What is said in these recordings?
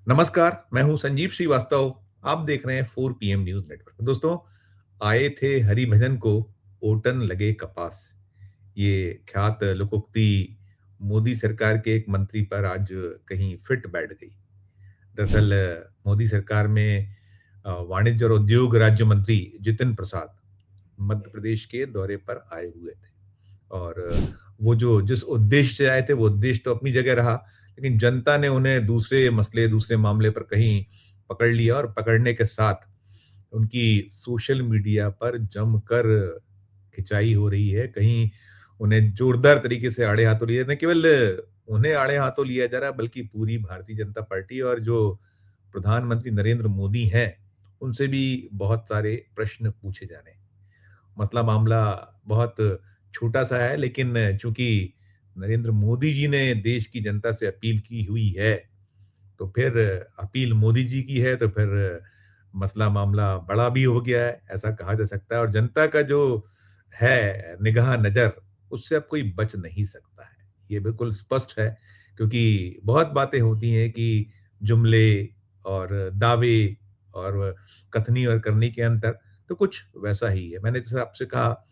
नमस्कार, मैं हूं संजीव श्रीवास्तव। आप देख रहे हैं 4 पीएम न्यूज़ नेटवर्क। दोस्तों, आए थे हरिभजन को ओटन लगे कपास। ये ख्यात लोकोक्ति मोदी सरकार के एक मंत्री पर आज कहीं फिट बैठ गई। दरअसल मोदी सरकार में वाणिज्य और उद्योग राज्य मंत्री जितिन प्रसाद मध्य प्रदेश के दौरे पर आए हुए थे। और वो जो जिस उद्देश्य से आए थे वो उद्देश्य तो अपनी जगह रहा, लेकिन जनता ने उन्हें दूसरे मसले, दूसरे मामले पर कहीं पकड़ लिया और पकड़ने के साथ उनकी सोशल मीडिया पर जमकर खिंचाई हो रही है। कहीं उन्हें जोरदार तरीके से आड़े हाथों लिया, न केवल उन्हें आड़े हाथों लिया जा रहा है बल्कि पूरी भारतीय जनता पार्टी और जो प्रधानमंत्री नरेंद्र मोदी हैं, उनसे भी बहुत सारे प्रश्न पूछे जा रहे हैं। मसला मामला बहुत छोटा-सा है, लेकिन चूँकि नरेंद्र मोदी जी ने देश की जनता से अपील की हुई है, तो फिर अपील मोदी जी की है, तो फिर मसला मामला बड़ा भी हो गया है, ऐसा कहा जा सकता है। और जनता का जो है निगाह नज़र, उससे अब कोई बच नहीं सकता है। ये बिल्कुल स्पष्ट है, क्योंकि बहुत बातें होती हैं कि जुमले और दावे और कथनी और करनी के अंतर, तो कुछ वैसा ही है। मैंने जैसे आपसे कहा,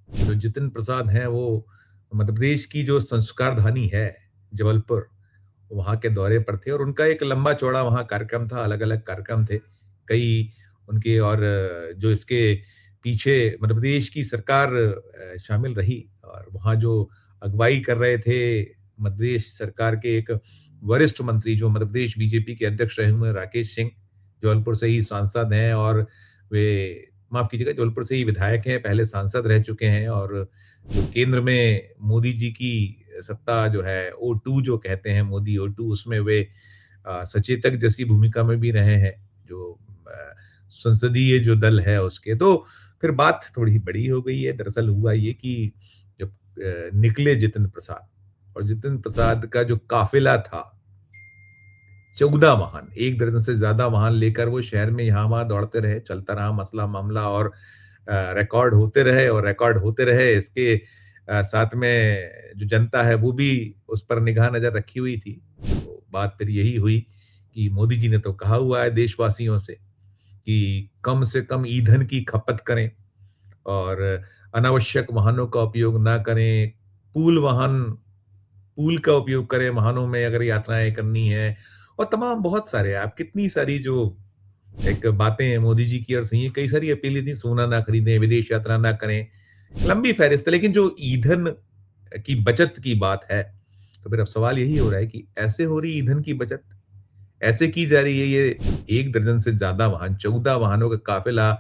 जो जितिन प्रसाद हैं वो मध्य प्रदेश की जो संस्कार धानी है, जबलपुर, वहाँ के दौरे पर थे और उनका एक लंबा-चौड़ा वहाँ कार्यक्रम था, अलग-अलग कार्यक्रम थे। कई उनके और जो इसके पीछे मध्य प्रदेश की सरकार शामिल रही और वहाँ जो अगुवाई कर रहे थे, मध्य प्रदेश सरकार के एक वरिष्ठ मंत्री जो मध्य प्रदेश बीजेपी के अध्यक्ष रहे हुए हैं, राकेश सिंह, जबलपुर से ही सांसद हैं और वे माफ़ कीजिएगा, जबलपुर से ही विधायक हैं, पहले सांसद रह चुके हैं और जो केंद्र में मोदी जी की सत्ता जो है, O2 जो कहते हैं, मोदी O2, उसमें वे सचेतक जैसी भूमिका में भी रहे हैं, जो संसदीय जो दल है उसके। तो फिर बात थोड़ी बड़ी हो गई है। दरअसल हुआ ये कि जब निकले जितिन प्रसाद और जितिन प्रसाद का जो काफ़िला था, 14 वाहन, 1 दर्जन से ज़्यादा वाहन लेकर वो शहर में यहाँ-वहाँ दौड़ते रहे, चलता रहा मसला मामला और रिकॉर्ड होते रहे और रिकॉर्ड होते रहे। इसके साथ में जो जनता है वो भी उस पर निगाह नज़र रखी हुई थी। तो बात फिर यही हुई कि मोदी जी ने तो कहा हुआ है देशवासियों से कि कम से कम ईंधन की खपत करें और अनावश्यक वाहनों का उपयोग ना करें। पूल का उपयोग करें वाहनों में अगर यात्राएँ करनी है और तमाम बहुत सारे आप कितनी सारी जो एक बातें मोदी जी की और सुनिए, कई सारी अपीलें थी, सोना ना खरीदें, विदेश यात्रा ना करें, लंबी फ़हरिस्त है। लेकिन जो ईंधन की बचत की बात है, तो फिर अब सवाल यही हो रहा है कि ऐसे हो रही ईंधन की बचत, ऐसे की जा रही है ये 1 दर्जन से ज़्यादा वाहन, 14 वाहनों का काफ़िला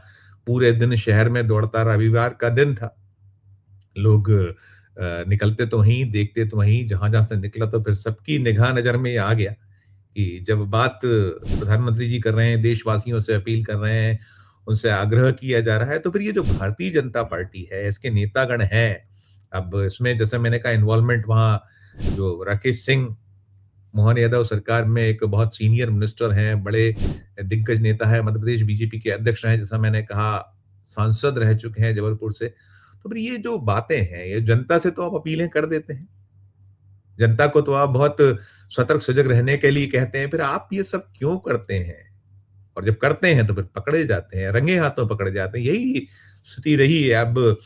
पूरे दिन शहर में दौड़ता, रविवार का दिन था। लोग निकलते तो वहीं, देखते तो वहीं, जहाँ-जहाँ से निकला तो फिर सबकी निगाह नज़र में ये आ गया कि जब बात प्रधानमंत्री जी कर रहे हैं, देशवासियों से अपील कर रहे हैं, उनसे आग्रह किया जा रहा है, तो फिर ये जो भारतीय जनता पार्टी है, इसके नेतागण हैं, अब इसमें जैसे मैंने कहा इन्वॉल्वमेंट वहाँ जो राकेश सिंह, मोहन यादव सरकार में एक बहुत सीनियर मिनिस्टर हैं, बड़े दिग्गज नेता हैं, मध्य प्रदेश बीजेपी के अध्यक्ष रहे, जैसा मैंने कहा, सांसद रह चुके हैं जबलपुर से। तो फिर ये जो बातें हैं, ये जनता से तो आप अपीलें कर देते हैं। जनता को तो आप बहुत सतर्क सजग रहने के लिए कहते हैं, फिर आप ये सब क्यों करते हैं? और जब करते हैं तो फिर पकड़े जाते हैं, रंगे हाथों पकड़े जाते हैं। यही स्थिति रही है। अब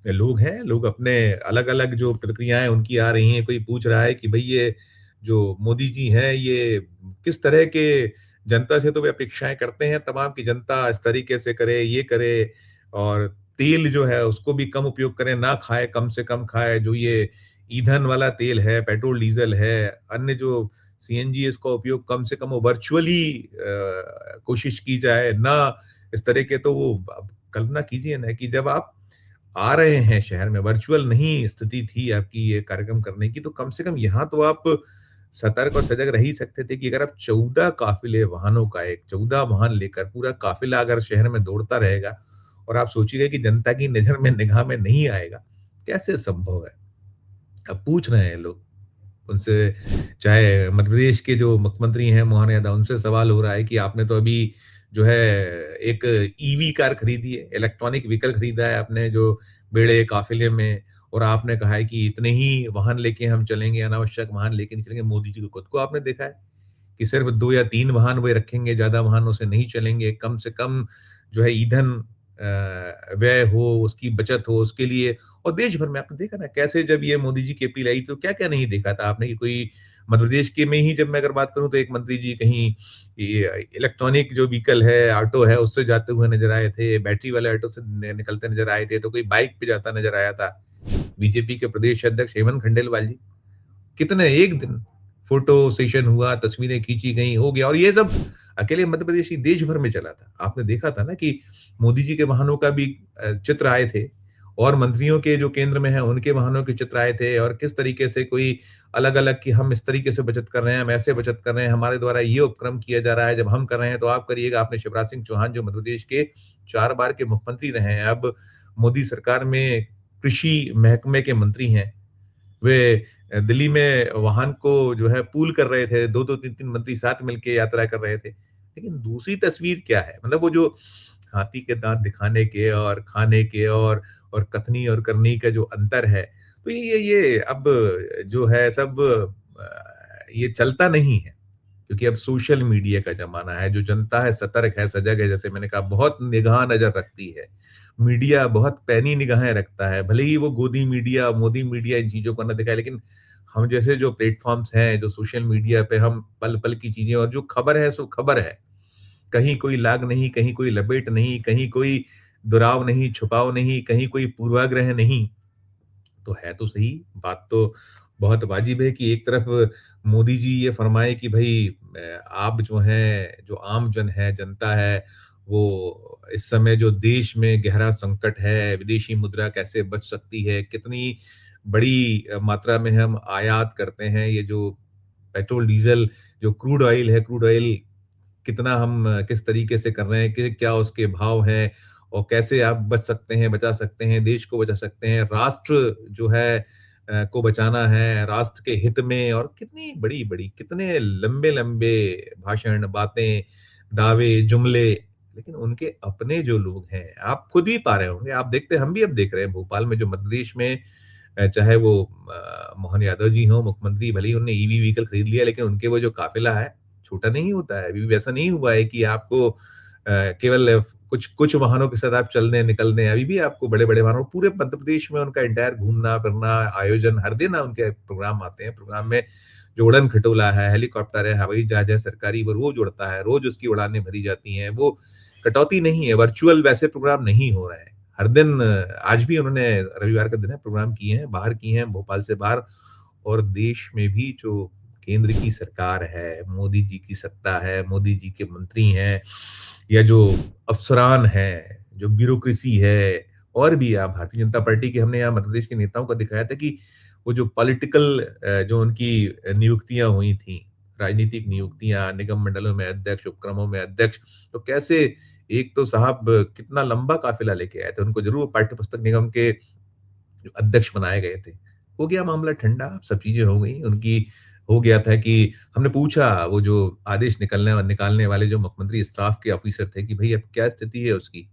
लोग हैं, लोग अपने अलग-अलग जो प्रतिक्रियाएँ उनकी आ रही हैं, कोई पूछ रहा है कि भई ये जो मोदी जी हैं, ये किस तरह के जनता से तो वे अपेक्षाएँ करते हैं तमाम कि जनता इस तरीके से करे, ये करे और तेल जो है उसको भी कम उपयोग करें, ना खाए, कम से कम खाए। जो ये ईंधन वाला तेल है, पेट्रोल, डीज़ल है, अन्य जो सीएनजी इसका उपयोग कम से कम वो वर्चुअली कोशिश की जाए, ना इस तरह के। तो वो अब कल्पना कीजिए ना कि जब आप आ रहे हैं शहर में, वर्चुअल नहीं स्थिति थी आपकी ये कार्यक्रम करने की, तो कम से कम यहाँ तो आप सतर्क और सजग रह ही सकते थे कि अगर आप 14 काफ़िले वाहनों का, एक 14 वाहन लेकर पूरा काफ़िला अगर शहर में दौड़ता रहेगा और आप सोचिए कि जनता की नज़र में, निगाह में नहीं आएगा, कैसे संभव है? अब पूछ रहे हैं लोग उनसे, चाहे मध्य प्रदेश के जो मुख्यमंत्री हैं मोहन यादव, उनसे सवाल हो रहा है कि आपने तो अभी जो है एक ईवी कार खरीदी है, इलेक्ट्रॉनिक व्हीकल खरीदा है आपने जो बेड़े काफ़िले में, और आपने कहा है कि इतने ही वाहन लेके हम चलेंगे, अनावश्यक वाहन लेके नहीं चलेंगे। मोदी जी को खुद को आपने देखा है कि सिर्फ 2 या 3 वाहन वे रखेंगे, ज़्यादा वाहनों से नहीं चलेंगे, कम से कम जो है ईंधन व्यय हो, उसकी बचत हो, उसके लिए। और देश भर में आपने देखा ना कैसे जब ये मोदी जी की अपील आई तो क्या-क्या नहीं देखा था आपने कि कोई मध्य प्रदेश के में ही जब मैं अगर बात करूँ तो एक मंत्री जी कहीं ये इलेक्ट्रॉनिक जो व्हीकल है, ऑटो है, उससे जाते हुए नज़र आए थे, बैटरी वाले ऑटो से निकलते नज़र आए थे, तो कोई बाइक पे जाता नज़र आया था। बीजेपी के प्रदेश अध्यक्ष हेमंत खंडेलवाल जी, कितने एक दिन फोटो सेशन हुआ, तस्वीरें खींची गई, हो गया। और ये सब अकेले मध्य प्रदेश ही देश भर में चला था। आपने देखा था ना कि मोदी जी के वाहनों का भी चित्र आए थे और मंत्रियों के जो केंद्र में हैं, उनके वाहनों के चित्र आए थे और किस तरीके से कोई अलग-अलग कि हम इस तरीके से बचत कर रहे हैं, हम ऐसे बचत कर रहे हैं, हमारे द्वारा ये उपक्रम किया जा रहा है, जब हम कर रहे हैं तो आप करिएगा। आपने शिवराज सिंह चौहान जो मध्य प्रदेश के 4 बार के मुख्यमंत्री रहे हैं, अब मोदी सरकार में कृषि महकमे के मंत्री हैं। वे दिल्ली में वाहन को जो है पूल कर रहे थे, 2-2 3-3 मंत्री साथ मिलके यात्रा कर रहे थे। लेकिन दूसरी तस्वीर क्या है? मतलब वो जो हाथी के दाँत दिखाने के और खाने के और कथनी और करनी का जो अंतर है, तो ये अब जो है सब ये चलता नहीं है। क्योंकि अब सोशल मीडिया का ज़माना है, जो जनता है सतर्क है, सजग है, जैसे मैंने कहा बहुत निगाह नज़र रखती है। मीडिया बहुत पैनी निगाहें रखता है, भले ही वो गोदी मीडिया, मोदी मीडिया इन चीज़ों को ना दिखाए, लेकिन हम जैसे जो प्लेटफ़ॉर्म्स हैं, जो सोशल मीडिया पे हम पल-पल की चीज़ें और जो खबर है सो खबर है। कहीं कोई लाग नहीं, कहीं कोई लपेट नहीं, कहीं कोई दुराव नहीं, छुपाव नहीं, कहीं कोई पूर्वाग्रह नहीं। तो है तो सही, बात तो बहुत वाजिब है कि एक तरफ मोदी जी ये फरमाएँ कि भई आप जो हैं, जो आम जन है, जनता है, वो इस समय जो देश में गहरा संकट है, विदेशी मुद्रा कैसे बच सकती है, कितनी बड़ी मात्रा में हम आयात करते हैं, ये जो पेट्रोल, डीज़ल, जो क्रूड ऑयल है, क्रूड ऑयल कितना हम किस तरीके से कर रहे हैं, कि क्या उसके भाव हैं और कैसे आप बच सकते हैं, बचा सकते हैं, देश को बचा सकते हैं, राष्ट्र जो है को बचाना है, राष्ट्र के हित में। और कितनी बड़ी-बड़ी, कितने लंबे-लंबे भाषण, बातें, दावे, जुमले, लेकिन उनके अपने जो लोग हैं, आप खुद भी पा रहे होंगे, आप देखते हम भी अब देख रहे हैं भोपाल में जो मध्य प्रदेश में चाहे वो मोहन यादव जी हों मुख्यमंत्री, भले ही उन्होंने ईवी व्हीकल खरीद लिया, लेकिन उनके वो जो काफ़िला है, छोटा नहीं होता है। अभी भी वैसा नहीं हुआ है कि आपको केवल कुछ कुछ वाहनों के साथ आप चल दें, निकल दें। अभी भी आपको बड़े-बड़े वाहनों पूरे मध्य प्रदेश में उनका एंटायर घूमना-फिरना, आयोजन हर दिन उनके प्रोग्राम आते हैं। प्रोग्राम में जो उड़न-खटोला है, हेलीकॉप्टर है, हवाई जहाज है सरकारी, वो रोज़ उड़ता है, रोज़ उसकी उड़ानें भरी जाती हैं। वो कटौती नहीं है, वर्चुअल वैसे प्रोग्राम नहीं हो रहे हैं। हर दिन आज भी उन्होंने रविवार का दिन है प्रोग्राम किए हैं, बाहर किए हैं, भोपाल से बाहर। और देश में भी जो केंद्र की सरकार है, मोदी जी की सत्ता है, मोदी जी के मंत्री हैं या जो अफ़सरान हैं, जो ब्यूरोक्रेसी है और भी भारतीय जनता पार्टी के हमने यहाँ मध्य प्रदेश के नेताओं को दिखाया था कि वो जो पॉलिटिकल जो उनकी नियुक्तियाँ हुई थीं, राजनीतिक नियुक्तियाँ, निगम मंडलों में अध्यक्ष, उपक्रमों में अध्यक्ष, तो कैसे एक तो साहब कितना लंबा काफ़िला लेके आए थे, उनको ज़रूर पाठ्य पुस्तक निगम के जो अध्यक्ष बनाए गए थे। हो गया मामला ठंडा, सब चीज़ें हो गई। उनकी हो गया था कि हमने पूछा वो जो आदेश निकालने वाले जो मुख्यमंत्री स्टाफ के ऑफिसर थे कि भई अब क्या स्थिति है उसकी?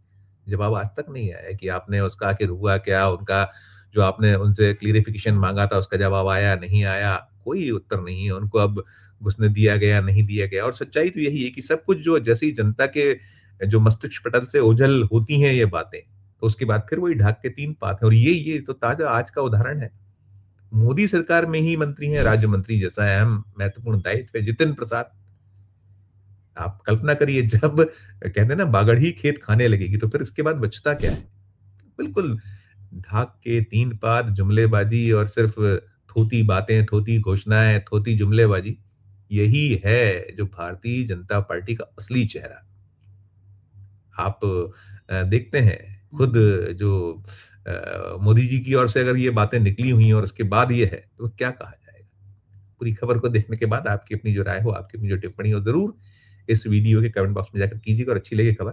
जवाब आज तक नहीं आया कि आपने उसका आखिर हुआ क्या? उनका जो आपने उनसे क्लेरिफ़िकेशन माँगा था उसका जवाब आया, नहीं आया? कोई उत्तर नहीं है। उनको अब घुसने दिया गया, नहीं दिया गया। और सच्चाई तो यही है कि सब कुछ जो जैसे ही जनता के जो मस्तिष्क पटल से ओझल होती हैं ये बातें, तो उसके बाद फिर वही ढाक के 3 पात हैं। और ये तो ताज़ा आज का उदाहरण है। मोदी सरकार में ही मंत्री हैं, राज्य मंत्री जैसा अहम महत्वपूर्ण दायित्व है, जितिन प्रसाद। आप कल्पना करिए जब कहते हैं ना बागड़ ही खेत खाने लगेगी, तो फिर इसके बाद बचता क्या है? बिल्कुल ढाक के 3 पात, जुमलेबाज़ी और सिर्फ़ थोती बातें, थोती घोषणाएँ, थोती जुमलेबाज़ी, यही है जो भारतीय जनता पार्टी का असली चेहरा। आप देखते हैं खुद जो मोदी जी की ओर से अगर ये बातें निकली हुई हैं और उसके बाद ये है, तो क्या कहा जाएगा? पूरी खबर को देखने के बाद आपकी अपनी जो राय हो, आपकी अपनी जो टिप्पणी हो, ज़रूर इस वीडियो के कमेंट बॉक्स में जाकर कीजिएगा। और अच्छी लगे खबर,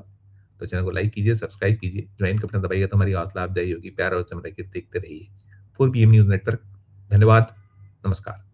तो चैनल को लाइक कीजिए, सब्सक्राइब कीजिए, ज्वाइन का बटन दबाइएगा तो हमारी हौसला अफ़ज़ाई होगी। प्यार और समझ के देखते रहिए 4 पीएम न्यूज़ नेटवर्क। धन्यवाद, नमस्कार।